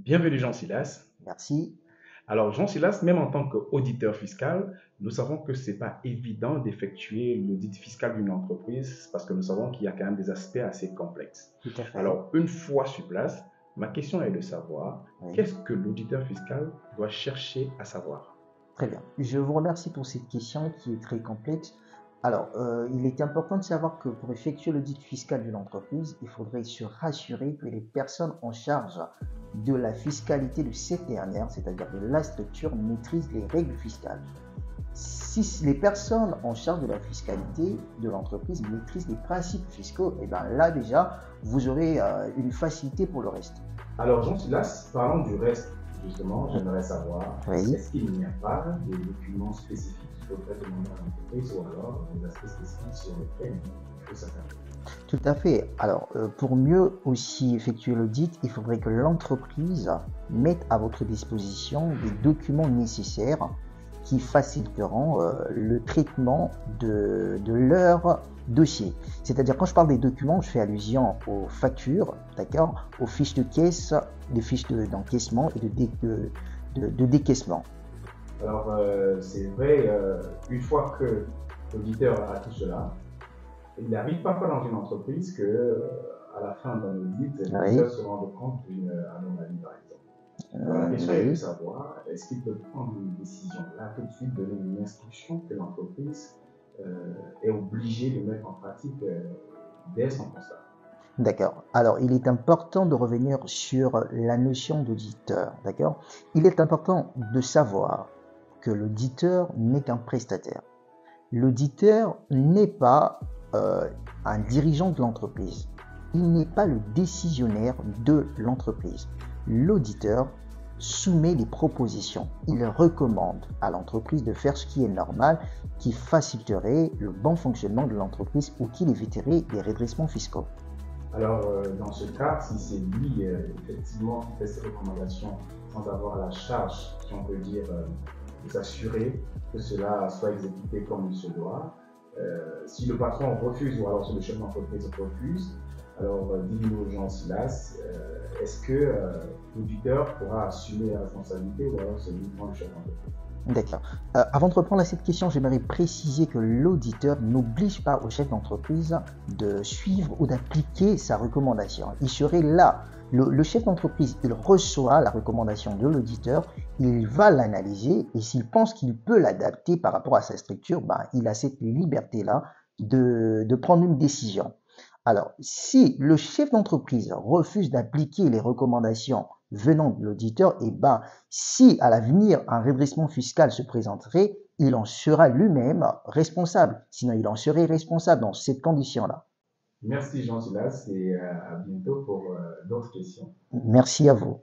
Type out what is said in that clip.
Bienvenue Jean Silas. Merci. Alors Jean Silas, même en tant qu'auditeur fiscal, nous savons que ce n'est pas évident d'effectuer l'audit fiscal d'une entreprise parce que nous savons qu'il y a quand même des aspects assez complexes. Tout à fait. Alors une fois sur place, ma question est de savoir Oui. qu'est-ce que l'auditeur fiscal doit chercher à savoir? Très bien. Je vous remercie pour cette question qui est très complexe. Alors, il est important de savoir que pour effectuer l'audit fiscal d'une entreprise, il faudrait se rassurer que les personnes en charge de la fiscalité de cette dernière, c'est-à-dire de la structure, maîtrisent les règles fiscales. Si les personnes en charge de la fiscalité de l'entreprise maîtrisent les principes fiscaux, et bien là déjà, vous aurez une facilité pour le reste. Alors Jean Silas, parlons du reste justement, j'aimerais savoir, Oui. est-ce qu'il n'y a pas de documents spécifiques qu'il faudrait demander à l'entreprise ou alors des aspects spécifiques sur lesquels il faut s'attarder? Tout à fait. Alors, pour mieux aussi effectuer l'audit, il faudrait que l'entreprise mette à votre disposition des documents nécessaires qui faciliteront le traitement de leur dossier. C'est-à-dire, quand je parle des documents, je fais allusion aux factures, d'accord, aux fiches de caisse, des fiches d'encaissement et de décaissement. Alors, c'est vrai, une fois que l'auditeur a tout cela, il arrive parfois dans une entreprise que, à la fin d'un audit, Oui, l'auditeur se rende compte d'une anomalie, par exemple. Alors, la question est de oui. savoir, est-ce qu'il peut prendre une décision là tout de suite, donner une instruction que l'entreprise est obligée de mettre en pratique dès son constat? D'accord. Alors, il est important de revenir sur la notion d'auditeur. D'accord. Il est important de savoir que l'auditeur n'est qu'un prestataire. L'auditeur n'est pas un dirigeant de l'entreprise. Il n'est pas le décisionnaire de l'entreprise. L'auditeur soumet les propositions. Il recommande à l'entreprise de faire ce qui est normal, qui faciliterait le bon fonctionnement de l'entreprise ou qui éviterait des redressements fiscaux. Alors, dans ce cas, si c'est lui, effectivement, qui fait ces recommandations sans avoir la charge, si on peut dire, de s'assurer que cela soit exécuté comme il se doit, si le patron refuse ou alors si le chef d'entreprise refuse, alors dis-nous, Jean Silas, est-ce que l'auditeur pourra assumer la responsabilité ou alors c'est uniquement le chef d'entreprise? D'accord. Avant de reprendre à cette question, j'aimerais préciser que l'auditeur n'oblige pas au chef d'entreprise de suivre ou d'appliquer sa recommandation. Il serait là. Le chef d'entreprise, il reçoit la recommandation de l'auditeur, il va l'analyser et s'il pense qu'il peut l'adapter par rapport à sa structure, ben, il a cette liberté-là de prendre une décision. Alors, si le chef d'entreprise refuse d'appliquer les recommandations venant de l'auditeur, et ben, si à l'avenir un redressement fiscal se présenterait, il en sera lui-même responsable. Sinon, il en serait responsable dans cette condition-là. Merci Jean Silas et à bientôt pour d'autres questions. Merci à vous.